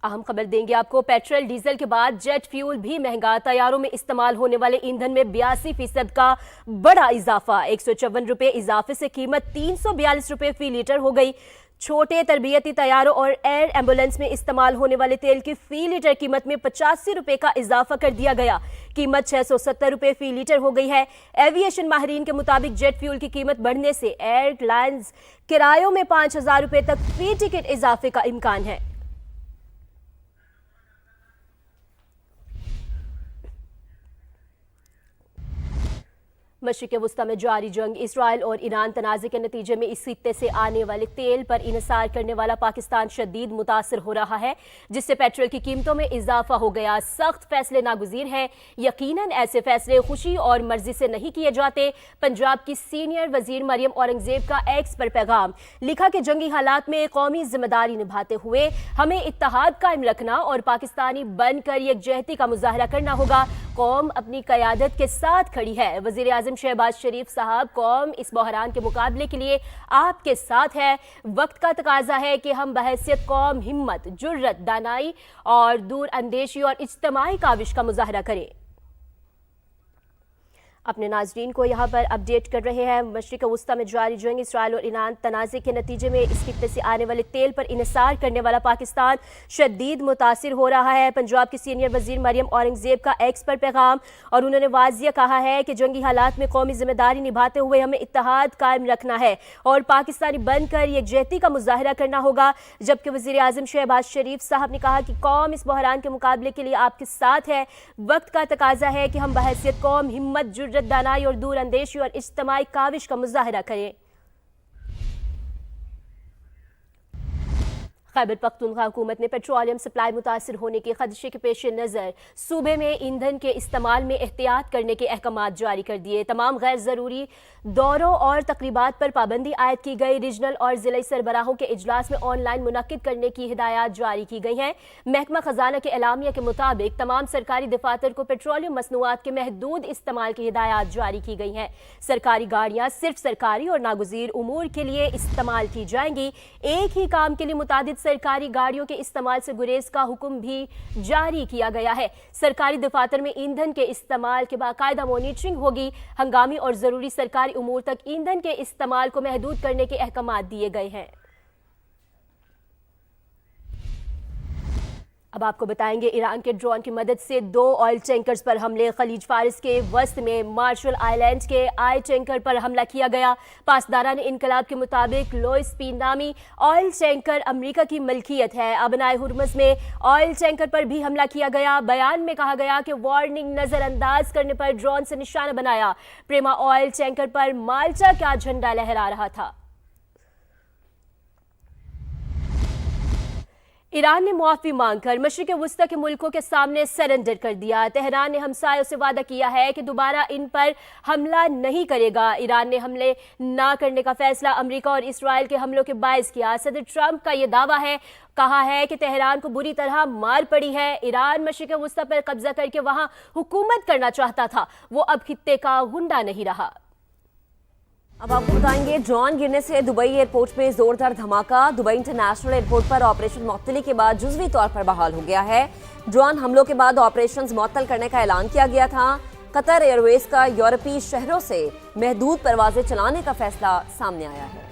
अहम खबर देंगे आपको। पेट्रोल डीजल के बाद जेट फ्यूल भी महंगा। तैयारों में इस्तेमाल होने वाले ईंधन में 82% का बड़ा इजाफा। 154 रुपए इजाफे से कीमत 342 रुपए फी लीटर हो गई। छोटे तरबियती तैयारों और एयर एम्बुलेंस में इस्तेमाल होने वाले तेल की फी लीटर कीमत में 85 रुपए का इजाफा कर दिया गया। कीमत 670 रुपए फी लीटर हो गई है। एविएशन माहिरीन के मुताबिक जेट फ्यूल की कीमत बढ़ने से एयरलाइंस किरायों में 5000 रुपए तक फी टिकट इजाफे का इम्कान है। मशरिक़ वस्ता में जारी जंग, इसराइल और ईरान तनाज़े के नतीजे में इस खित्ते से आने वाले तेल पर इन्हिसार करने वाला पाकिस्तान शदीद मुतासर हो रहा है, जिससे पेट्रोल की कीमतों में इजाफा हो गया। सख्त फैसले नागुज़ीर हैं। यकीनन ऐसे फैसले खुशी और मर्जी से नहीं किए जाते। पंजाब की सीनियर वजीर मरियम औरंगजेब का एक्स पर पैगाम लिखा कि जंगी हालात में कौमी जिम्मेदारी निभाते हुए हमें इत्तेहाद कायम रखना और पाकिस्तानी बनकर यकजहती का मुजाहरा करना होगा। कौम अपनी क़यादत के साथ खड़ी है। वज़ीर आज़म शहबाज शरीफ साहब, कौम इस बहरान के मुकाबले के लिए आपके साथ है। वक्त का तकाजा है कि हम बहैसियत कौम हिम्मत, जुर्रत, दानाई और दूर अंदेशी और इज्तिमाई काविश का मुजाहरा करें। अपने नाजरीन को यहाँ पर अपडेट कर रहे हैं। मशरिक़ वस्ता में जारी जंग, इसराइल और ईरान तनाज़े के नतीजे में इस खित्ते से आने वाले तेल पर इन्हिसार करने वाला पाकिस्तान शदीद मुतासिर हो रहा है। पंजाब की सीनियर वजीर मरियम औरंगजेब का एक्स पर पैगाम, और उन्होंने वाज़िया कहा है कि जंगी हालात में कौमी जिम्मेदारी निभाते हुए हमें इत्तेहाद कायम रखना है और पाकिस्तानी बनकर यकजहती का मुजाहरा करना होगा। जबकि वज़ीर आज़म शहबाज शरीफ साहब ने कहा कि कौम इस बहरान के मुकाबले के लिए आपके साथ है। वक्त का तकाजा है कि हम बहैसियत कौम हिम्मत, जुर्रत, दानाई और दूर अंदेशी और इज्तिमाई काविश का मुजाहरा करें। खैबर पख्तूनख्वा हुकूमत ने पेट्रोलियम सप्लाई मुतासर होने के खदशे के पेश नज़र सूबे में ईंधन के इस्तेमाल में एहतियात करने के अहकामात जारी कर दिए। तमाम गैर ज़रूरी दौरों और तकरीबात पर पाबंदी आयद की गई। रीजनल और ज़िला सरबराहों के इजलास में ऑनलाइन मुनक्किद करने की हिदायत जारी की गई हैं। महकमा खजाना के एलामिया के मुताबिक तमाम सरकारी दफातर को पेट्रोलियम मसनूआत के महदूद इस्तेमाल की हिदायत जारी की गई हैं। सरकारी गाड़ियाँ सिर्फ सरकारी और नागुज़ीर उमूर के लिए इस्तेमाल की जाएंगी। एक ही काम के लिए मुतादिद सरकारी गाड़ियों के इस्तेमाल से गुरेज का हुक्म भी जारी किया गया है। सरकारी दफातर में ईंधन के इस्तेमाल के बाकायदा मॉनिटरिंग होगी। हंगामी और जरूरी सरकारी उमूर तक ईंधन के इस्तेमाल को महदूद करने के अहकामात दिए गए हैं। अब आपको बताएंगे, ईरान के ड्रोन की मदद से 2 ऑयल टैंकर्स पर हमले। खलीज फारिस के वस्त में मार्शल आइलैंड के आई टैंकर पर हमला किया गया। पासदारान इनकलाब के मुताबिक लोइस पी नामी ऑयल टैंकर अमेरिका की मलकियत है। अबनाए हुर्मुज़ में ऑयल टैंकर पर भी हमला किया गया। बयान में कहा गया कि वार्निंग नजरअंदाज करने पर ड्रोन से निशाना बनाया। प्रेमा ऑयल टैंकर पर माल्टा का झंडा लहरा रहा था। ईरान ने मुआफ़ी मांगकर मशरिक़ वस्ता के मुल्कों के सामने सरेंडर कर दिया। तेहरान ने हमसायों से वादा किया है कि दोबारा इन पर हमला नहीं करेगा। ईरान ने हमले ना करने का फैसला अमेरिका और इसराइल के हमलों के बायस किया। सदर ट्रंप का यह दावा है, कहा है कि तेहरान को बुरी तरह मार पड़ी है। ईरान मशरिक़ वस्ता पर कब्जा करके वहां हुकूमत करना चाहता था, वो अब खित्ते का गुंडा नहीं रहा। अब आपको बताएंगे, ड्रोन गिरने से दुबई एयरपोर्ट में जोरदार धमाका। दुबई इंटरनेशनल एयरपोर्ट पर ऑपरेशन मुअत्तली के बाद जुज़वी तौर पर बहाल हो गया है। ड्रोन हमलों के बाद ऑपरेशंस मुअत्तल करने का ऐलान किया गया था। कतर एयरवेज का यूरोपीय शहरों से महदूद परवाजें चलाने का फैसला सामने आया है।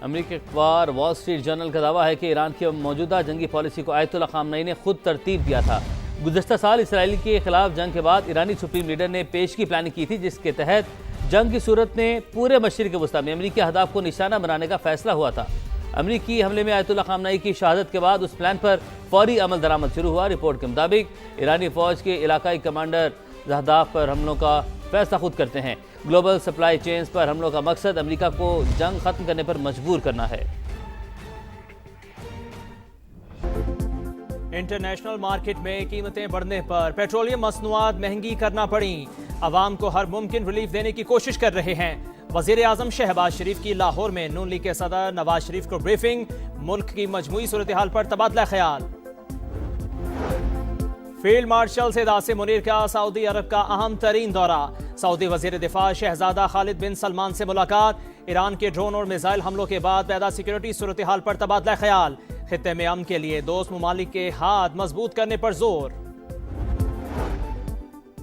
अमेरिकी अखबार वॉल स्ट्रीट जर्नल का दावा है कि ईरान की मौजूदा जंगी पॉलिसी को आयतुल्लाह ख़ामनई ने खुद तरतीब दिया था। गुज़श्ता साल इसराइल के खिलाफ जंग के बाद ईरानी सुप्रीम लीडर ने पेश की प्लानिंग की थी, जिसके तहत जंग की सूरत में पूरे मशरिक़ वस्ता में अमेरिकी अहदाफ को निशाना बनाने का फैसला हुआ था। अमेरिकी हमले में आयतुल्लाह ख़ामनई की शहादत के बाद उस प्लान पर फौरी अमल दरामद शुरू हुआ। रिपोर्ट के मुताबिक ईरानी फ़ौज के इलाकाई कमांडर अहदाफ पर हमलों का फैसला खुद करते हैं। ग्लोबल सप्लाई चेन्स पर हमलों का मकसद अमेरिका को जंग खत्म करने पर मजबूर करना है। इंटरनेशनल मार्केट में कीमतें बढ़ने पर पेट्रोलियम मसनूआत महंगी करना पड़ी। अवाम को हर मुमकिन रिलीफ देने की कोशिश कर रहे हैं। वज़ीर आज़म शहबाज शरीफ की लाहौर में नून लीग के सदर नवाज शरीफ को ब्रीफिंग। मुल्क की मजमूई सूरत हाल पर तबादला ख्याल। फील्ड मार्शल सैयद आसिम मुनीर का सऊदी अरब का अहम तरीन दौरा। सऊदी वजीर दिफा शहजादा खालिद बिन सलमान से मुलाकात। ईरान के ड्रोन और मिसाइल हमलों के बाद पैदा सिक्योरिटी सूरत हाल पर तबादला ख्याल। खित्ते में अमन के लिए दोस्त ममालिक के हाथ मजबूत करने पर जोर।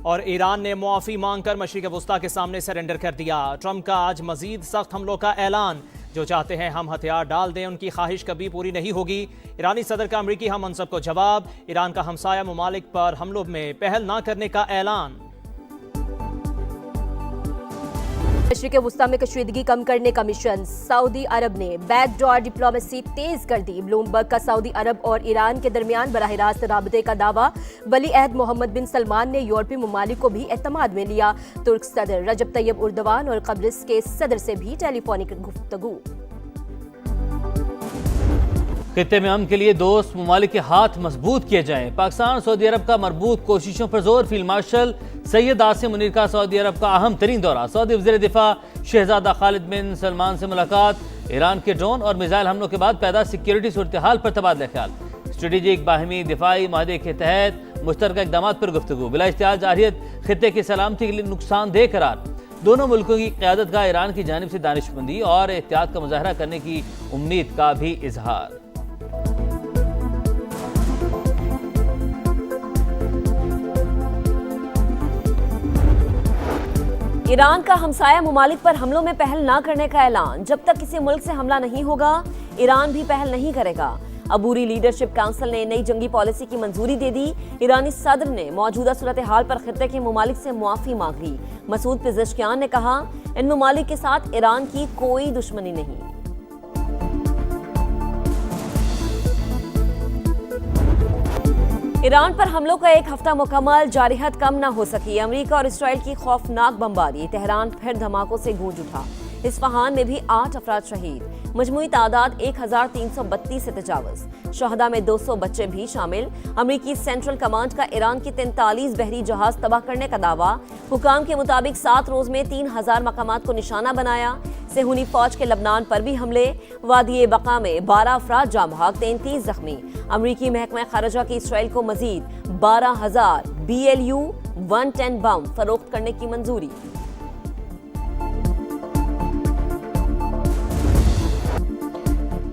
और ईरान ने मुआफी मांगकर मशरिक वस्ता के सामने सरेंडर कर दिया। ट्रंप का आज मजीद सख्त हमलों का ऐलान। जो चाहते हैं हम हथियार डाल दें, उनकी ख्वाहिश कभी पूरी नहीं होगी। ईरानी सदर का अमरीकी हम मनसब को जवाब। ईरान का हमसाया ममालिक पर हमलों में पहल न करने का ऐलान। मशरिक वस्ता में कशीदगी कम करने का मिशन। सऊदी अरब ने बैकडोर डिप्लोमेसी तेज कर दी। ब्लूमबर्ग का सऊदी अरब और ईरान के दरमियान बराह रास्त राबते का दावा। वली अहद मोहम्मद बिन सलमान ने यूरोपीय ममालिक को भी एतमाद में लिया। तुर्क सदर रजब तैयब उर्दवान और कब्रिस के सदर से भी टेलीफोनिक गुफ्तगू। खित्ते में अमन के लिए दोस्त ममालिक के हाथ मजबूत किए जाएं। पाकिस्तान सऊदी अरब का मरबूत कोशिशों पर जोर। फील्ड मार्शल सैयद आसिम मुनीर का सऊदी अरब का अहम तरीन दौरा। सऊदी वज़ीर दिफा शहजादा खालिद बिन सलमान से मुलाकात। ईरान के ड्रोन और मिसाइल हमलों के बाद पैदा सिक्योरिटी सूरत हाल पर तबादला ख्याल। स्ट्रेटेजिक बाहमी दिफाई माहदे के तहत मुश्तरका इक़दामात पर गुफ्तगू। बिला इश्तिहाद जारहियत खित्ते की सलामती के लिए नुकसानदेह करार। दोनों मुल्कों की क़यादत का ईरान की जानिब से दानिशमंदी और एहतियात का मुजाहरा करने की उम्मीद का भी इजहार। ईरान का हमसाया ममालिक पर हमलों में पहल न करने का ऐलान। जब तक किसी मुल्क से हमला नहीं होगा, ईरान भी पहल नहीं करेगा। अबूरी लीडरशिप काउंसिल ने नई जंगी पॉलिसी की मंजूरी दे दी। ईरानी सदर ने मौजूदा सूरत हाल पर खित्ते के ममालिक से मुआफी मांग ली। मसूद पिज़ेश्कियान ने कहा, इन ममालिक के साथ ईरान की कोई दुश्मनी नहीं। ईरान पर हमलों का एक हफ्ता मुकम्मल, जारहियत कम न हो सकी। अमेरिका और इसराइल की खौफनाक बमबारी। तेहरान फिर धमाकों से गूंज उठा। इस्फहान में भी 8 अफराद शहीद। मजमूई तादाद 1332 से तजावज़। शहदा में 200 बच्चे भी शामिल। अमेरिकी सेंट्रल कमांड का ईरान की 43 बहरी जहाज तबाह करने का दावा। हुकाम के मुताबिक 7 रोज में 3000 मकामात को निशाना बनाया। सेहूनी फौज के लबनान पर भी हमले। वादी बका में 12 अफराद जाँ बहक, 33 जख्मी। अमेरिकी महकमा खारजा की इसराइल को मजीद 12,000 BLU 110 बम फरोख्त करने की मंजूरी।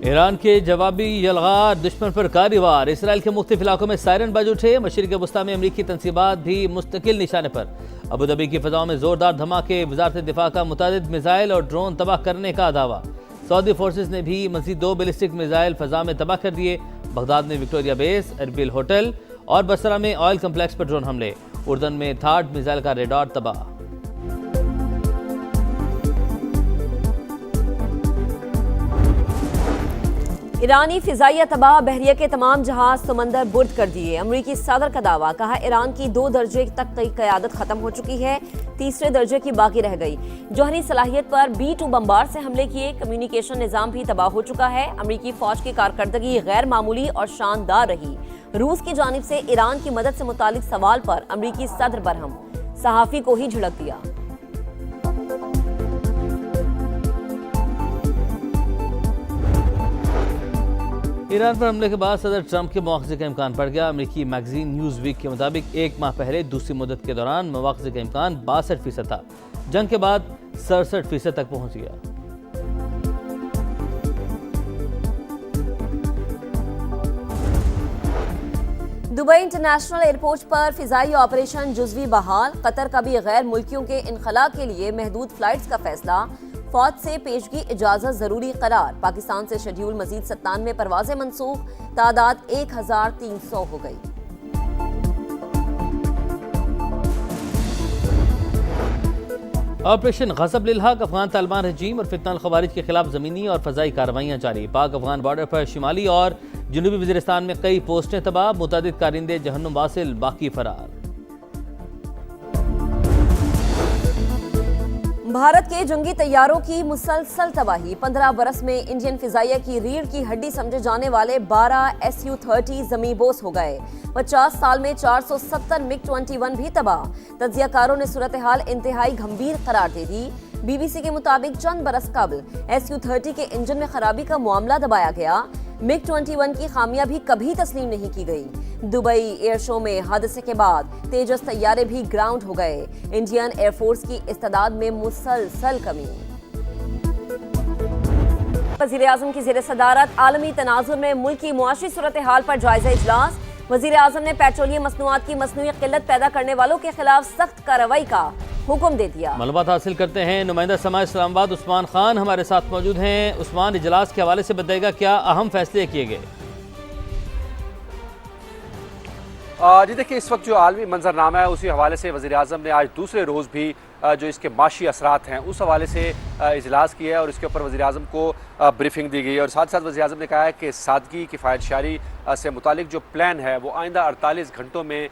ईरान के जवाबी यलगार, दुश्मन पर कारवार। इसराइल के मुख्तलिफ इलाकों में सायरन बाज उठे। मशरिक वस्ता में अमरीकी तनसीबात भी मुस्तकिल निशाने पर। अबूधाबी की फ़ज़ाओं में जोरदार धमाके। वज़ारत दिफा का मुतादिद मिसाइल और ड्रोन तबाह करने का दावा। सऊदी फोर्सेस ने भी मज़ीद 2 बैलिस्टिक मिसाइल फ़ज़ा में तबाह कर दिए। बगदाद में विक्टोरिया बेस, एरबिल होटल और बसरा में ऑयल कम्प्लेक्स पर ड्रोन हमले। उर्दन में थार्ड मिसाइल का रेडार तबाह। ईरानी फिजाइया तबाह। बहरिया के तमाम जहाज समंदर बुर्द कर दिए। अमरीकी सदर का दावा। कहा, ईरान की 2 दर्जे तक की क़यादत खत्म हो चुकी है, 3रे दर्जे की बाकी रह गई। जौहरी सलाहियत पर B-2 बम्बार से हमले किए। कम्युनिकेशन निज़ाम भी तबाह हो चुका है। अमरीकी फौज की कारकर्दगी गैर मामूली और शानदार रही। रूस की जानिब से ईरान की मदद से मुतालिक सवाल पर अमरीकी सदर बरहम। सहाफ़ी को ही झिड़क दिया। ईरान पर हमले के बाद सदर ट्रंप के मुआवजे का इम्कान बढ़ गया। अमेरिकी मैगजीन न्यूज़ वीक के मुताबिक 1 माह पहले दूसरी मुद्दत के दौरान मुआवजे का इम्कान 62% था। जंग के बाद 67% तक पहुंच गया। दुबई इंटरनेशनल एयरपोर्ट पर फिजाई ऑपरेशन जुज़वी बहाल। कतर का भी गैर मुल्कियों के इनखला के लिए महदूद फ्लाइट्स का फैसला। फौज से पेशगी इजाजत जरूरी करार। पाकिस्तान से शेड्यूल मजीद 97 परवाजें मनसूख। तादाद 1300 हो गई। ऑपरेशन गज़ब लिल हक। अफगान तालिबान रजीम और फितना खवारिज के खिलाफ ज़मीनी और फ़ज़ाई कार्रवाइयाँ जारी। पाक अफगान बॉर्डर पर शिमाली और जनूबी वज़ीरिस्तान में कई पोस्टें तबाह। मुतअद्दिद कारिंदे जहन्नुम वासिल, बाकी फरार। भारत के जंगी तैयारों की मुसलसल तबाही। 15 बरस में इंडियन फिजाइया की रीढ़ की हड्डी समझे जाने वाले 12 SU-30 ज़मींबोस हो गए। 50 साल में 470 MiG-21 भी तबाह। तज्जियाकारों ने सूरत हाल इंतहाई गंभीर करार दे दी। BBC के मुताबिक चंद बरस कबल SU-30 के इंजन में खराबी का मामला दबाया गया। MiG-21 की खामियां भी कभी तस्लीम नहीं की गई। दुबई एयर शो में हादसे के बाद तेजस तैयारे भी ग्राउंड हो गए। इंडियन एयरफोर्स की इस्तादाद में मुसलसल कमी। वज़ीर आज़म की ज़ेर सदारत आलमी तनाजुर में मुल्की मुआशी सूरत हाल पर जायजा इजलास। वज़ीर आज़म ने पेट्रोलियम मसनूआत की मसनूई किल्लत पैदा करने वालों के खिलाफ सख्त कार्रवाई का हुक्म दे दिया। मालूमात हासिल करते हैं नुमाइंदा समाज इस्लामाबाद उस्मान खान हमारे साथ मौजूद हैं। उस्मान, इजलास के हवाले से बताइएगा क्या अहम फैसले किए गए? जी देखिए, इस वक्त जो आलमी मंजरनामा है उसी हवाले से वज़ीर आज़म ने आज दूसरे रोज़ भी जो इसके माशी असरात हैं उस हवाले से इजलास किया है और इसके ऊपर वज़ीर आज़म को ब्रीफिंग दी गई है। और साथ साथ वज़ीर आज़म ने कहा है कि सादगी किफ़ायतशारी से मुतालिक जो प्लान है वो आइंदा 48 घंटों में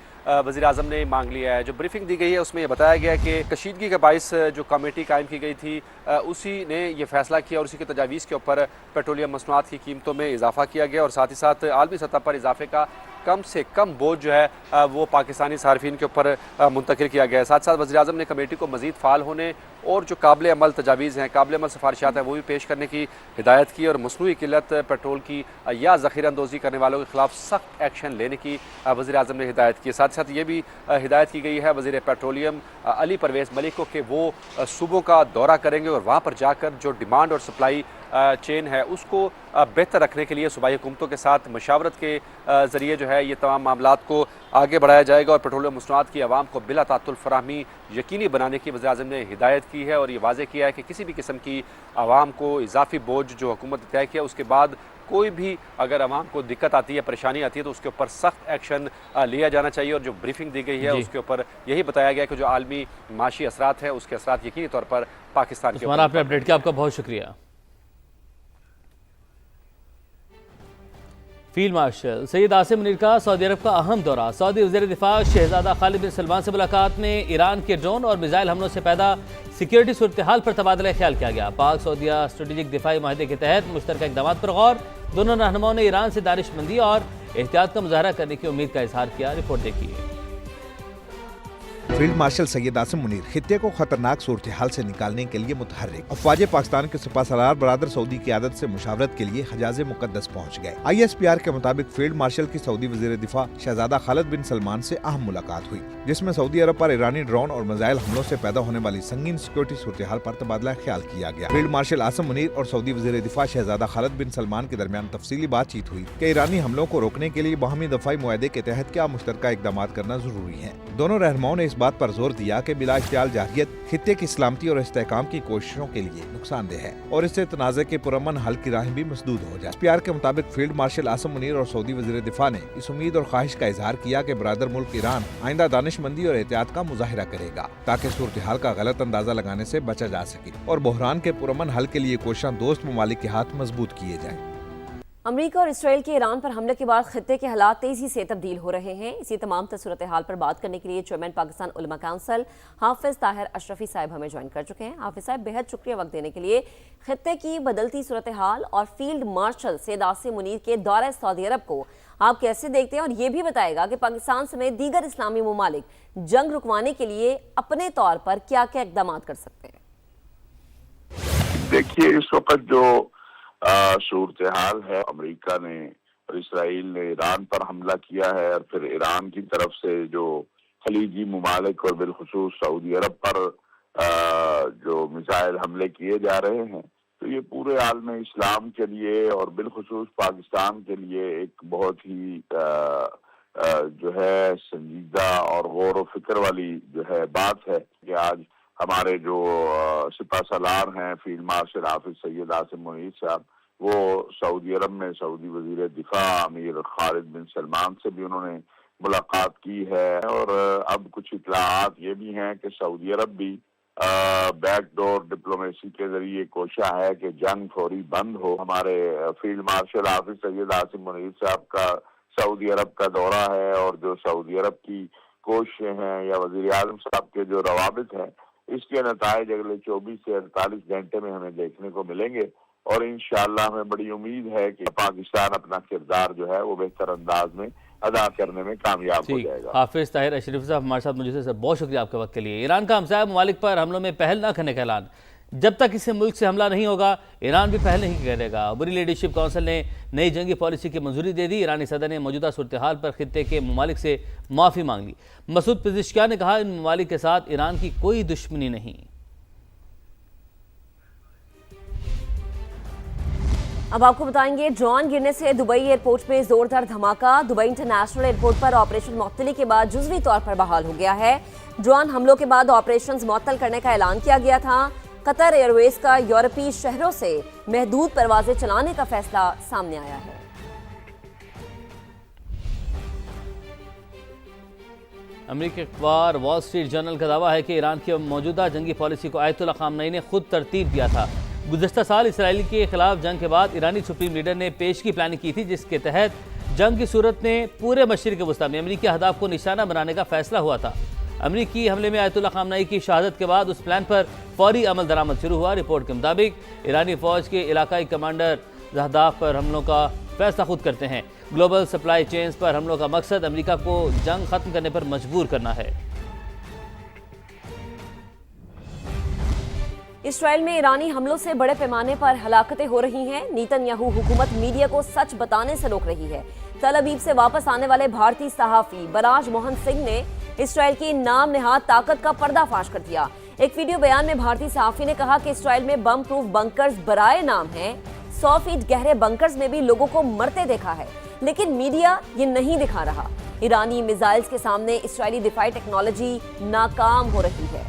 वज़ीर आज़म ने मांग लिया है। जो ब्रीफिंग दी गई है उसमें यह बताया गया है कि कशीदगी के बाइस जो कमेटी कायम की गई थी उसी ने यह फैसला किया और उसी के तजावीज़ के ऊपर पेट्रोलियम मसनूआत की कीमतों में इजाफा किया गया और साथ ही साथ आलमी सतह पर इजाफे का कम से कम बोझ जो है वो पाकिस्तानी सार्फिन के ऊपर मुंतकिल किया गया है। साथ साथ वज़ीर आज़म ने कमेटी को मज़ीद फ़ाल होने और जो काबिल अमल तजावीज़ हैं, काबिल अमल सिफारिशात हैं वो भी पेश करने की हिदायत की और मसनूई किल्लत पेट्रोल की या ज़ख़ीरा अंदोज़ी करने वालों के खिलाफ सख्त एक्शन लेने की वज़ीर आज़म ने हिदायत की। साथ साथ ये भी हिदायत की गई है वज़ीर पेट्रोलियम अली परवेज़ मलिक को कि वो सूबों का दौरा करेंगे और वहाँ पर जाकर जो डिमांड और सप्लाई चेन है उसको बेहतर रखने के लिए सूबाई हुकूमतों के साथ मशावरत के ज़रिए जो है ये तमाम मामलात को आगे बढ़ाया जाएगा और पेट्रोलियम मसनूआत की आवाम को बिला तातुल फराहमी यकीनी बनाने की वज़ीर आज़म ने हिदायत की है और ये वाज़ेह किया है कि किसी भी किस्म की आवाम को इजाफी बोझ जो हुकूमत ने तय किया उसके बाद कोई भी अगर आवाम को दिक्कत आती है, परेशानी आती है तो उसके ऊपर सख्त एक्शन लिया जाना चाहिए। और जो ब्रीफिंग दी गई है उसके ऊपर यही बताया गया कि जो आलमी माशी असरात है उसके असरात यकीनी तौर पर पाकिस्तान के ऊपर। आपने अपडेट किया, आपका बहुत शुक्रिया। फील्ड मार्शल सैयद आसिम मुनीर का सऊदी अरब का अहम दौरा। सऊदी वज़ीर दिफा शहजादा खालिद बिन सलमान से मुलाकात में ईरान के ड्रोन और मिसाइल हमलों से पैदा सिक्योरिटी सूरत हाल पर तबादला ख्याल किया गया। पाक सऊदिया स्ट्रेटेजिक दिफाई माहदे के तहत मुश्तरका इक़दामात पर गौर। दोनों रहनुमाओं ने ईरान से दानिशमंदी और एहतियात का मुजाहरा करने की उम्मीद का इजहार किया। रिपोर्ट देखिए। फील्ड मार्शल सैयद आसिम मुनीर खित्ते को खतरनाक सूरत हाल से निकालने के लिए मुतहर्रिक। अफवाज पाकिस्तान के सिपहसालार बरादर सऊदी की आदत से मुशावरत के लिए हजाज मुकद्दस पहुँच गए। ISPR के मुताबिक फील्ड मार्शल की सऊदी वज़ीर दिफा शहजादा खालिद बिन सलमान से अहम मुलाकात हुई जिसमें सऊदी अरब पर ईरानी ड्रोन और मिसाइल हमलों से पैदा होने वाली संगीन सिक्योरिटी सूरत हाल पर तबादला ख्याल किया गया। फील्ड मार्शल आसिम मुनीर और सऊदी वज़ीर दिफा शहजादा खालिद बिन सलमान के दरमियान तफसीली बातचीत हुई कि ईरानी हमलों को रोकने के लिए बाहमी दफाई मुआहदे के तहत क्या मुश्तरका इक़दाम करना जरूरी है। दोनों रहनुमाओं ने इस बात पर जोर दिया कि बिला इख्तियार जाहियत खित्ते की सलामती और इस्तेहकाम की कोशिशों के लिए नुकसानदेह है और इससे तनाज़े के पुरअमन हल की राह भी मसदूद हो जाए। ISPR के मुताबिक फील्ड मार्शल आसिम मुनीर और सऊदी वज़ीर दिफा ने इस उम्मीद और ख्वाहिश का इजहार किया कि बरादर मुल्क ईरान आइंदा दानिशमंदी और एहतियात का मुजाहिरा करेगा ताकि सूरत हाल का गलत अंदाजा लगाने से बचा जा सके और बहरान के पुरअमन हल के लिए कोशिशें दोस्त ममालिक के हाथ मजबूत किए जाएं। अमेरिका और इसराइल के ईरान पर हमले के बाद खित्ते के हालात तेजी से तब्दील हो रहे हैं। इसी तमाम सूरत हाल पर बात करने के लिए चेयरमैन पाकिस्तान उलमा काउंसिल हाफिज ताहिर अशरफी साहब हमें ज्वाइन कर चुके हैं। हाफिज साहब, बेहद शुक्रिया वक्त देने के लिए। खित्ते की बदलती सूरत हाल और फील्ड मार्शल सैयद आसिम मुनीर के दौरे सऊदी अरब को आप कैसे देखते हैं और ये भी बताएगा कि पाकिस्तान समेत दीगर इस्लामी ममालिक जंग रुकवाने के लिए अपने तौर पर क्या क्या इक़दाम कर सकते हैं? देखिए, इस वक्त जो सूरत हाल है, अमेरिका ने और इसराइल ने ईरान पर हमला किया है और फिर ईरान की तरफ से जो खलीजी ममालिक और बिलखुसूस सऊदी अरब पर जो मिसाइल हमले किए जा रहे हैं, तो ये पूरे आलम इस्लाम के लिए और बिलखुसूस पाकिस्तान के लिए एक बहुत ही जो है संजीदा और गौर व फिक्र वाली जो है बात है कि आज हमारे जो सिपहसालार हैं फील्ड मार्शल हाफिज सैयद आसिम मुनीर साहब, वो सऊदी अरब में सऊदी वजीर दिफा अमीर खालिद बिन सलमान से भी उन्होंने मुलाकात की है और अब कुछ इत्तलाआत ये भी हैं कि सऊदी अरब भी बैकडोर डिप्लोमेसी के जरिए कोशिश है कि जंग फौरी बंद हो। हमारे फील्ड मार्शल हाफिज सैयद आसिम मुनीर साहब का सऊदी अरब का दौरा है और जो सऊदी अरब की कोशिशें हैं या वजीर आज़म साहब के जो रवाबित हैं, इसके नताइज अगले 24 से 48 घंटे में हमें देखने को मिलेंगे और इंशाअल्लाह हमें बड़ी उम्मीद है कि पाकिस्तान अपना किरदार जो है वो बेहतर अंदाज में अदा करने में कामयाब हो जाएगा। हाफिज ताहिर अशरफी साहब हमारे साथ मौजूद हैं सर, बहुत शुक्रिया आपके वक्त के लिए। ईरान का हमसाया ममालिक पर हमलों में पहल न करने का ऐलान। जब तक किसी मुल्क से हमला नहीं होगा ईरान भी पहल नहीं करेगा। बुरी लीडरशिप काउंसिल ने नई जंगी पॉलिसी की मंजूरी दे दी। ईरानी सदर ने मौजूदा सूरत हाल पर खित्ते के ममालिक से माफ़ी मांग ली। मसूद पिज़ेश्कियान ने कहा इन ममालिक के साथ ईरान की कोई दुश्मनी नहीं। अब आपको बताएंगे, ड्रोन गिरने से दुबई एयरपोर्ट में जोरदार धमाका। दुबई इंटरनेशनल एयरपोर्ट पर ऑपरेशन मुअत्तली के बाद जुज़वी तौर पर बहाल हो गया है। ड्रोन हमलों के बाद ऑपरेशंस मुअत्तल करने का ऐलान किया गया था। कतर एयरवेज का यूरोपीय शहरों से महदूद परवाजें चलाने का फैसला सामने आया है। अमेरिकी अखबार वॉल स्ट्रीट जर्नल का दावा है कि ईरान की मौजूदा जंगी पॉलिसी को आयतुल्लाह खामनई ने खुद तरतीब दिया था। गुज़श्ता साल इसराइल के खिलाफ जंग के बाद ईरानी सुप्रीम लीडर ने पेशगी प्लानिंग की थी, जिसके तहत जंग की सूरत में पूरे मशरिक़ वस्ता में अमेरिकी अहदाफ को निशाना बनाने का फैसला हुआ था। अमेरिकी हमले में आयतुल्लाह खामनई की शहादत के बाद उस प्लान पर फौरी अमल दरामद शुरू हुआ। रिपोर्ट के मुताबिक ईरानी फौज के इलाकाई कमांडर अहदाफ पर हमलों का फैसला खुद करते हैं। ग्लोबल सप्लाई चेन्स पर हमलों का मकसद अमेरिका को जंग खत्म करने पर मजबूर करना है। इसराइल में ईरानी हमलों से बड़े पैमाने पर हलाकतें हो रही हैं। नेतन्याहू हुकूमत मीडिया को सच बताने से रोक रही है। तल अवीव से वापस आने वाले भारतीय सहाफी बराज मोहन सिंह ने इसराइल की नाम नेहाद ताकत का पर्दाफाश कर दिया। एक वीडियो बयान में भारतीय सहाफी ने कहा कि इसराइल में बम प्रूफ बंकर्स बराए नाम हैं। 100 फीट गहरे बंकर्स में भी लोगों को मरते देखा है, लेकिन मीडिया ये नहीं दिखा रहा। ईरानी मिसाइल्स के सामने इसराइली दिफाई टेक्नोलॉजी नाकाम हो रही है।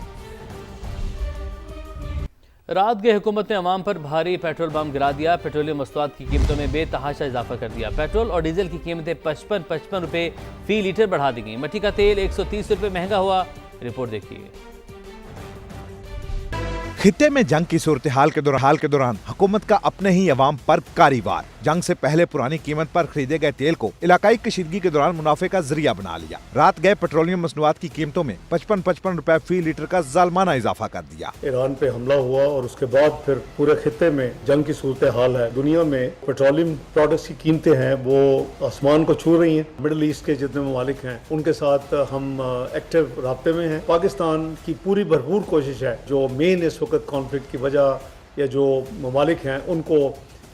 रात गए हुकूमत ने अवाम पर भारी पेट्रोल बम गिरा दिया। पेट्रोलियम मसनूआत की कीमतों में बेतहाशा इजाफा कर दिया। पेट्रोल और डीजल की कीमतें 55 रुपए फी लीटर बढ़ा दी गई। मट्टी का तेल 130 रुपए महंगा हुआ। रिपोर्ट देखिए। खित्ते में जंग की सूरत हाल के दौरान हुकूमत का अपने ही अवाम पर कारी वार। जंग से पहले पुरानी कीमत पर खरीदे गए तेल को इलाकाई कशीदगी के दौरान मुनाफे का जरिया बना लिया। रात गए पेट्रोलियम मसनूआत की कीमतों में 55 रुपए फी लीटर का जालमाना इजाफा कर दिया। ईरान पे हमला हुआ और उसके बाद फिर पूरे खित्ते में जंग की सूरत हाल है। दुनिया में पेट्रोलियम प्रोडक्ट्स की कीमतें हैं वो आसमान को छू रही हैं। मिडिल ईस्ट के जितने ममालिक हैं उनके साथ हम एक्टिव राब्ते में हैं। पाकिस्तान की पूरी भरपूर कोशिश है जो मेन इस वक्त कॉन्फ्लिक्ट की वजह या जो ममालिक हैं उनको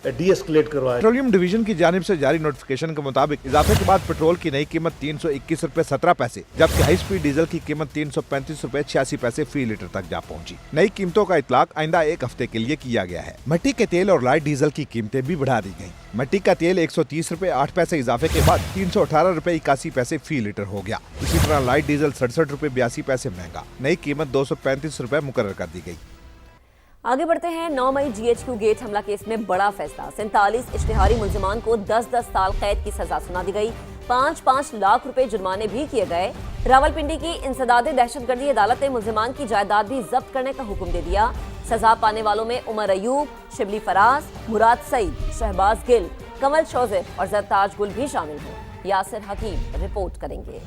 डीएस्केलेट करवाया। पेट्रोलियम डिवीजन की जानिब से जारी नोटिफिकेशन के मुताबिक इजाफे के बाद पेट्रोल की नई कीमत 321 रुपए 17 पैसे, जबकि हाई स्पीड डीजल की कीमत 335 रुपए 86 पैसे फी लीटर तक जा पहुंची। नई कीमतों का इतलाक आइंदा एक हफ्ते के लिए किया गया है। मिट्टी के तेल और लाइट डीजल की कीमतें भी बढ़ा दी गयी। मिट्टी का तेल 130 रुपए 8 पैसे इजाफे के बाद 318 रुपए 81 पैसे फी लीटर हो गया। इसी तरह लाइट डीजल 67 रुपए 82 पैसे महंगा। नई कीमत 235 रुपए मुकर्रर कर दी गयी। आगे बढ़ते हैं। 9 मई GHQ गेट हमला केस में बड़ा फैसला। 47 इश्तिहारी मुल्जिमान को 10-10 साल कैद की सजा सुना दी गई। 5-5 लाख रुपए जुर्माने भी किए गए। रावलपिंडी की इंसदादे दहशतगर्दी अदालत ने मुल्जिमान की जायदाद भी जब्त करने का हुक्म दे दिया। सजा पाने वालों में उमर अयूब, शिबली फराज, मुराद सईद, शहबाज गिल, कमल शोज़िफ और जरताज गुल भी शामिल हैं। यासिर हकीम रिपोर्ट करेंगे।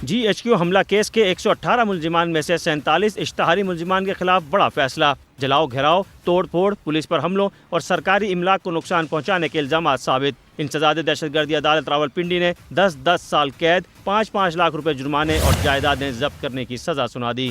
GHQ हमला केस के 118 मुल्जिमान में से 47 इश्तिहारी मुल्जिमान के खिलाफ बड़ा फैसला। जलाओ, घेराव, तोड़ फोड़, पुलिस पर हमलों और सरकारी इमलाक को नुकसान पहुंचाने के इल्जामात साबित। इंसदादे दहशतगर्दी अदालत रावलपिंडी ने 10-10 साल कैद, 5-5 लाख रुपए जुर्माने और जायदादें जब्त करने की सजा सुना दी।